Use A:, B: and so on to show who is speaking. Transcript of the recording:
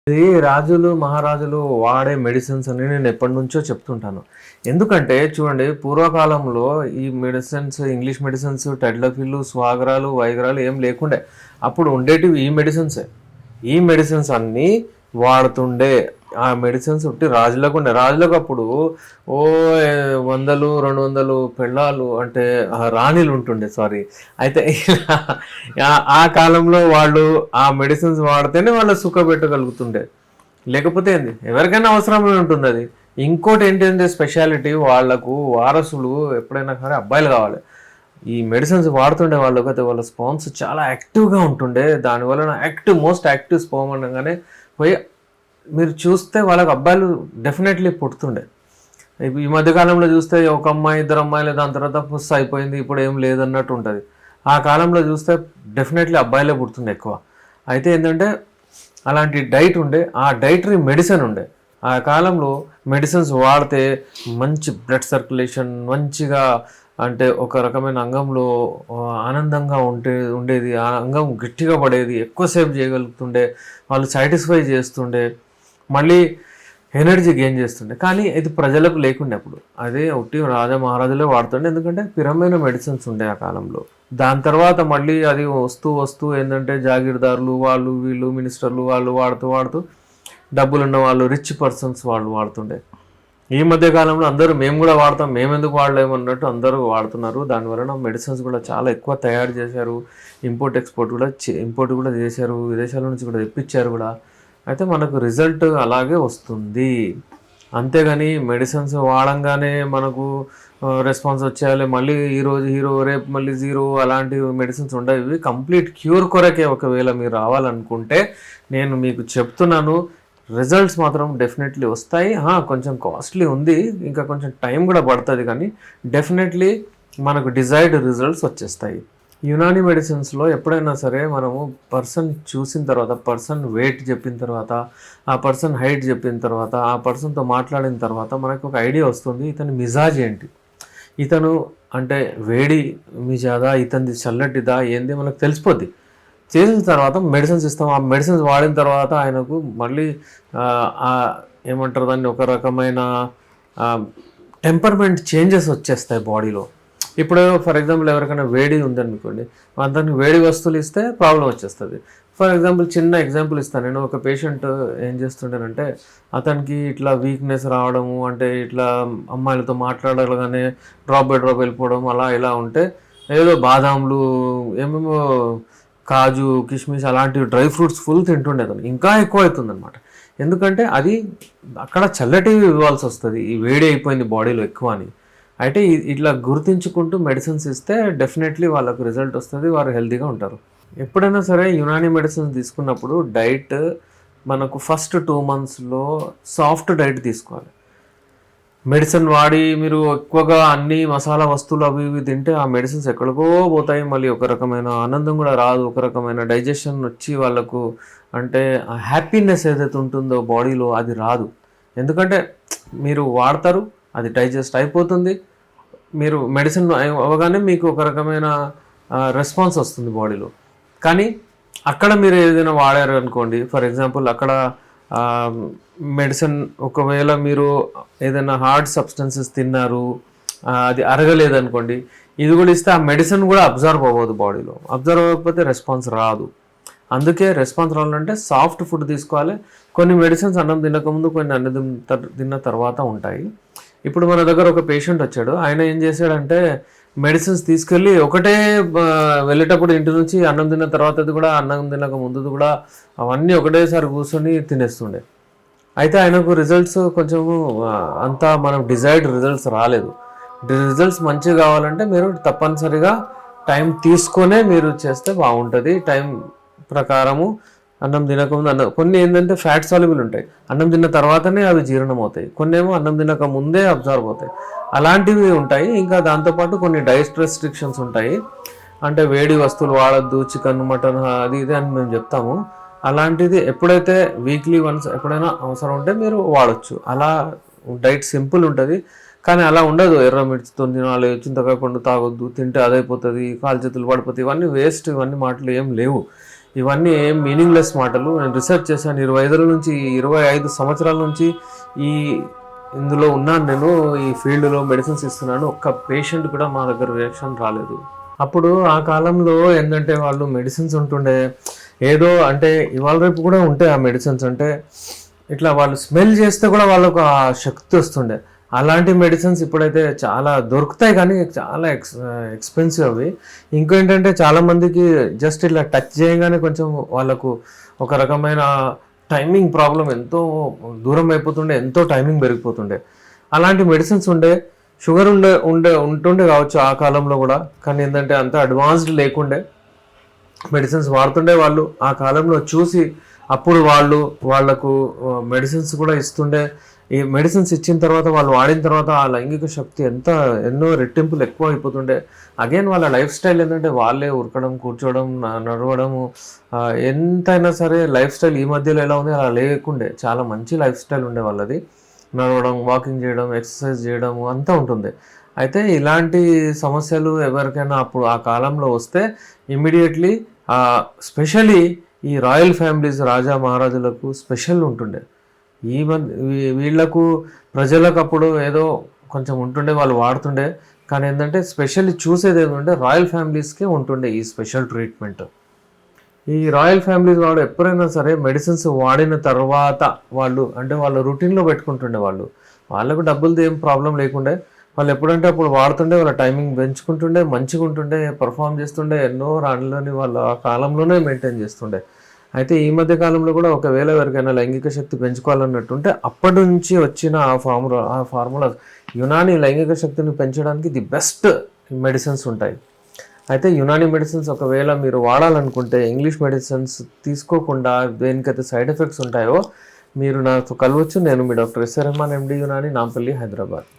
A: ఇది రాజులు, మహారాజులు వాడే మెడిసిన్స్ అని నేను ఎప్పటినుంచో చెప్తుంటాను. ఎందుకంటే చూడండి పూర్వకాలంలో ఈ మెడిసిన్స్, ఇంగ్లీష్ మెడిసిన్స్, టెడ్లఫిల్లు, స్వాగరాలు, వైగరాలు ఏం లేకుండే. అప్పుడు ఉండేటివి ఈ మెడిసిన్సే. ఈ మెడిసిన్స్ అన్నీ వాడుతుండే. ఆ మెడిసిన్స్ ఉట్టి రాజులకు ఉండే. రాజులకు అప్పుడు ఓ 100, 200 పెళ్ళాలు అంటే రాణిలు ఉంటుండే సారీ. అయితే ఆ కాలంలో వాళ్ళు ఆ మెడిసిన్స్ వాడితేనే వాళ్ళు సుఖపెట్టగలుగుతుండే. లేకపోతే ఏంది ఎవరికైనా అవసరమే ఉంటుంది అది. ఇంకోటి ఏంటంటే స్పెషాలిటీ వాళ్ళకు వారసులు ఎప్పుడైనా కానీ అబ్బాయిలు కావాలి. ఈ మెడిసిన్స్ వాడుతుండే వాళ్ళకి అయితే వాళ్ళ స్పాన్స్ చాలా యాక్టివ్గా ఉంటుండే. దానివల్ల మోస్ట్ యాక్టివ్ స్పామ్ అనగానే పోయి మీరు చూస్తే వాళ్ళకి అబ్బాయిలు డెఫినెట్లీ పుడుతుండే. ఈ మధ్యకాలంలో చూస్తే ఒక అమ్మాయి, 2 అమ్మాయిలు, దాని తర్వాత పుస్ అయిపోయింది, ఇప్పుడు ఏం లేదన్నట్టు ఉంటుంది. ఆ కాలంలో చూస్తే డెఫినెట్లీ అబ్బాయిలే పుడుతుండే ఎక్కువ. అయితే ఏంటంటే అలాంటి డైట్ ఉండే, ఆ డైటరీ మెడిసిన్ ఉండే. ఆ కాలంలో మెడిసిన్స్ వాడితే మంచి బ్లడ్ సర్క్యులేషన్ మంచిగా, అంటే ఒక రకమైన అంగంలో ఆనందంగా ఉండేది, ఆ అంగం గట్టిగా పడేది, ఎక్కువసేపు చేయగలుగుతుండే, వాళ్ళు సాటిస్ఫై చేస్తుండే, మళ్ళీ ఎనర్జీ గెయిన్ చేస్తుండే. కానీ ఇది ప్రజలకు లేకుండే అప్పుడు. అదే ఒకటి రాజా మహారాజులే వాడుతుండే, ఎందుకంటే పిరమైన మెడిసిన్స్ ఉండే ఆ కాలంలో. దాని తర్వాత మళ్ళీ అది వస్తూ ఏంటంటే జాగీర్దారులు వాళ్ళు వీళ్ళు మినిస్టర్లు వాళ్ళు వాడుతూ డబ్బులు ఉన్న వాళ్ళు రిచ్ పర్సన్స్ వాళ్ళు వాడుతుండే. ఈ మధ్య కాలంలో అందరూ మేము కూడా వాడతాం, మేము ఎందుకు వాడలేము అన్నట్టు అందరూ వాడుతున్నారు. దానివలన మెడిసిన్స్ కూడా చాలా ఎక్కువ తయారు చేశారు. ఇంపోర్ట్ కూడా చేశారు, విదేశాల నుంచి కూడా తెప్పించారు కూడా. అయితే మనకు రిజల్ట్ అలాగే వస్తుంది. అంతేగాని మెడిసిన్స్ వాడంగానే మనకు రెస్పాన్స్ వచ్చేయాలి, మళ్ళీ ఈరోజు హీరో రేపు మళ్ళీ జీరో, అలాంటి మెడిసిన్స్ ఉండవు. ఇవి కంప్లీట్ క్యూర్ కొరకే. ఒకవేళ మీరు రావాలనుకుంటే నేను మీకు చెప్తున్నాను, రిజల్ట్స్ మాత్రం డెఫినెట్లీ వస్తాయి. కొంచెం కాస్ట్లీ ఉంది, ఇంకా కొంచెం టైం కూడా పడుతుంది, కానీ డెఫినెట్లీ మనకు డిజైర్డ్ రిజల్ట్స్ వచ్చేస్తాయి. యునానీ మెడిసిన్స్లో ఎప్పుడైనా సరే మనము పర్సన్ చూసిన తర్వాత, పర్సన్ వెయిట్ చెప్పిన తర్వాత, ఆ పర్సన్ హైట్ చెప్పిన తర్వాత, ఆ పర్సన్తో మాట్లాడిన తర్వాత మనకు ఒక ఐడియా వస్తుంది ఇతని మిజాజ్ ఏంటి, ఇతను అంటే వేడి మిజాదా, ఇతనిది చల్లటిదా ఏంది మనకు తెలిసిపోద్ది. చేసిన తర్వాత మెడిసిన్స్ ఇస్తాం. ఆ మెడిసిన్స్ వాడిన తర్వాత ఆయనకు మళ్ళీ ఏమంటారు దాన్ని, ఒక రకమైన టెంపర్మెంట్ చేంజెస్ వచ్చేస్తాయి బాడీలో. ఇప్పుడు ఫర్ ఎగ్జాంపుల్ ఎవరికైనా వేడి ఉందనుకోండి, అతనికి వేడి వస్తువులు ఇస్తే ప్రాబ్లం వచ్చేస్తుంది. ఫర్ ఎగ్జాంపుల్ చిన్న ఎగ్జాంపుల్ ఇస్తాను నేను. ఒక పేషెంట్ ఏం చేస్తుండేనంటే అతనికి ఇట్లా వీక్నెస్ రావడము, అంటే ఇట్లా అమ్మాయిలతో మాట్లాడగానే డ్రాప్ బై డ్రాప్ వెళ్ళిపోవడం, అలా ఇలా ఉంటే ఏదో బాదాంలు ఏమేమో కాజు కిష్మిష్ అలాంటివి డ్రై ఫ్రూట్స్ ఫుల్ తింటుండే అతను. ఇంకా ఎక్కువ అవుతుంది అనమాట. ఎందుకంటే అది అక్కడ చల్లటివి ఇవ్వాల్సి వస్తుంది, ఈ వేడి అయిపోయింది బాడీలో ఎక్కువ అని. అయితే ఇట్లా గుర్తించుకుంటూ మెడిసిన్స్ ఇస్తే డెఫినెట్లీ వాళ్ళకు రిజల్ట్ వస్తుంది, వారు హెల్తీగా ఉంటారు. ఎప్పుడైనా సరే యునానీ మెడిసిన్స్ తీసుకున్నప్పుడు డైట్ మనకు ఫస్ట్ 2 monthsలో సాఫ్ట్ డైట్ తీసుకోవాలి. మెడిసిన్ వాడి మీరు ఎక్కువగా అన్ని మసాలా వస్తువులు అవి ఇవి తింటే ఆ మెడిసిన్స్ ఎక్కడికో పోతాయి, మళ్ళీ ఒక రకమైన ఆనందం కూడా రాదు, ఒక రకమైన డైజెషన్ వచ్చి వాళ్ళకు అంటే ఆ హ్యాపీనెస్ ఏదైతే ఉంటుందో బాడీలో అది రాదు. ఎందుకంటే మీరు వాడతారు, అది డైజెస్ట్ అయిపోతుంది, మీరు మెడిసిన్ అవ్వగానే మీకు ఒక రకమైన రెస్పాన్స్ వస్తుంది బాడీలో. కానీ అక్కడ మీరు ఏదైనా వాడారు అనుకోండి, ఫర్ ఎగ్జాంపుల్ అక్కడ మెడిసిన్ ఒకవేళ మీరు ఏదైనా హార్డ్ సబ్స్టెన్సెస్ తిన్నారు, అది అరగలేదనుకోండి, ఇది కూడా ఇస్తే ఆ మెడిసిన్ కూడా అబ్జర్వ్ అవ్వదు బాడీలో. అబ్జర్వ్ అవ్వకపోతే రెస్పాన్స్ రాదు. అందుకే రెస్పాన్స్ రావాలంటే సాఫ్ట్ ఫుడ్ తీసుకోవాలి. కొన్ని మెడిసిన్స్ అన్నం తినకముందు, కొన్ని అన్నం తిన్న తర్వాత ఉంటాయి. ఇప్పుడు మన దగ్గర ఒక పేషెంట్ వచ్చాడు, ఆయన ఏం చేశాడంటే మెడిసిన్స్ తీసుకెళ్ళి ఒకటే వెళ్ళేటప్పుడు ఇంటి నుంచి అన్నం తిన్న తర్వాతది కూడా, అన్నం తినక ముందుది కూడా అవన్నీ ఒకటేసారి కూర్చొని తినేస్తుండే. అయితే ఆయనకు రిజల్ట్స్ కొంచెము అంతా మనం డిజైర్డ్ రిజల్ట్స్ రాలేదు. రిజల్ట్స్ మంచిగా కావాలంటే మీరు తప్పనిసరిగా టైం తీసుకొనే మీరు చేస్తే బాగుంటుంది. టైం ప్రకారము అన్నం తినకముందు కొన్ని ఏంటంటే ఫ్యాట్ సాల్యుబుల్ ఉంటాయి, అన్నం తిన్న తర్వాతనే అవి జీర్ణం అవుతాయి. కొన్ని ఏమో అన్నం తినక ముందే అబ్జర్వ్ అవుతాయి, అలాంటివి ఉంటాయి. ఇంకా దాంతోపాటు కొన్ని డైట్ రెస్ట్రిక్షన్స్ ఉంటాయి, అంటే వేడి వస్తువులు వాడద్దు, చికెన్ మటన్ అది ఇది అని మేము చెప్తాము. అలాంటిది ఎప్పుడైతే వీక్లీ వన్స్ ఎప్పుడైనా అవసరం ఉంటే మీరు వాడచ్చు. అలా డైట్ సింపుల్ ఉంటుంది, కానీ అలా ఉండదు. ఎర్ర మిర్చితో తినాలి, చింతకాయ పండు తాగొద్దు, తింటే అదైపోతుంది, కాలు చేతులు పడిపోతాయి, ఇవన్నీ వేస్ట్, ఇవన్నీ మాటలు ఏం లేవు. ఇవన్నీ ఏం మీనింగ్లెస్ మాటలు. నేను రీసెర్చ్ చేశాను 25 నుంచి 25 సంవత్సరాల నుంచి ఈ ఇందులో ఉన్నాను నేను, ఈ ఫీల్డ్లో మెడిసిన్స్ ఇస్తున్నాను. ఒక్క పేషెంట్ కూడా మా దగ్గర రియాక్షన్ రాలేదు. అప్పుడు ఆ కాలంలో ఏంటంటే వాళ్ళు మెడిసిన్స్ ఉంటుండే, ఏదో అంటే ఇవాళ రేపు కూడా ఉంటాయి ఆ మెడిసిన్స్, అంటే ఇట్లా వాళ్ళు స్మెల్ చేస్తే కూడా వాళ్ళకు ఆ శక్తి వస్తుండే. అలాంటి మెడిసిన్స్ ఇప్పుడైతే చాలా దొరుకుతాయి కానీ చాలా ఎక్స్పెన్సివ్ అవి. ఇంకేంటంటే చాలామందికి జస్ట్ ఇట్లా టచ్ చేయగానే కొంచెం వాళ్ళకు ఒక రకమైన టైమింగ్ ప్రాబ్లం, ఎంతో దూరం అయిపోతుండే, ఎంతో టైమింగ్ పెరిగిపోతుండే. అలాంటి మెడిసిన్స్ ఉండే. షుగర్ ఉంటుండే కావచ్చు ఆ కాలంలో కూడా, కానీ ఏంటంటే అంత అడ్వాన్స్డ్ లేకుండే, మెడిసిన్స్ వాడుతుండే వాళ్ళు. ఆ కాలంలో చూసి అప్పుడు వాళ్ళకు మెడిసిన్స్ కూడా ఇస్తుండే. ఈ మెడిసిన్స్ ఇచ్చిన తర్వాత వాళ్ళు వాడిన తర్వాత ఆ లైంగిక శక్తి ఎన్నో రెట్టింపులు ఎక్కువ అయిపోతుండే. అగైన్ వాళ్ళ లైఫ్ స్టైల్ ఏంటంటే వాళ్ళే ఉరకడం, కూర్చోవడం, నడవడము, ఎంతైనా సరే లైఫ్ స్టైల్ ఈ మధ్యలో ఎలా ఉంది అలా లేకుండే. చాలా మంచి లైఫ్ స్టైల్ ఉండే వాళ్ళది. నడవడం, వాకింగ్ చేయడం, ఎక్సర్సైజ్ చేయడము అంతా ఉంటుంది. అయితే ఇలాంటి సమస్యలు ఎవరికైనా అప్పుడు ఆ కాలంలో వస్తే ఇమ్మీడియట్లీ స్పెషలీ ఈ రాయల్ ఫ్యామిలీస్, రాజా మహారాజులకు స్పెషల్ ఉంటుండే. వీళ్ళకు ప్రజలకు అప్పుడు ఏదో కొంచెం ఉంటుండే, వాళ్ళు వాడుతుండే. కానీ ఏంటంటే స్పెషల్లీ చూసేది ఏంటంటే రాయల్ ఫ్యామిలీస్కే ఉంటుండే ఈ స్పెషల్ ట్రీట్మెంట్. ఈ రాయల్ ఫ్యామిలీస్ వాళ్ళు ఎప్పుడైనా సరే మెడిసిన్స్ వాడిన తర్వాత వాళ్ళ రొటీన్లో పెట్టుకుంటుండే. వాళ్ళకు డబ్బులది ఏం ప్రాబ్లం లేకుండే. వాళ్ళు ఎప్పుడంటే అప్పుడు వాడుతుండే, వాళ్ళ టైమింగ్ పెంచుకుంటుండే, మంచిగా ఉంటుండే, పర్ఫామ్ చేస్తుండే, ఎన్నో రాళ్ళని వాళ్ళ ఆ కాలంలోనే మెయింటైన్ చేస్తుండే. అయితే ఈ మధ్య కాలంలో కూడా ఒకవేళ ఎవరికైనా లైంగిక శక్తి పెంచుకోవాలన్నట్టుంటే అప్పటి నుంచి వచ్చిన ఆ ఫార్ములా యునాని లైంగిక శక్తిని పెంచడానికి ది బెస్ట్ మెడిసిన్స్ ఉంటాయి. అయితే యునాని మెడిసిన్స్ ఒకవేళ మీరు వాడాలనుకుంటే ఇంగ్లీష్ మెడిసిన్స్ తీసుకోకుండా దేనికైతే సైడ్ ఎఫెక్ట్స్ ఉంటాయో మీరు నాతో కలవచ్చు. నేను మీ డాక్టర్ ఎస్ఆర్ రెహమాన్, ఎండి, యునాని, నాంపల్లి, హైదరాబాద్.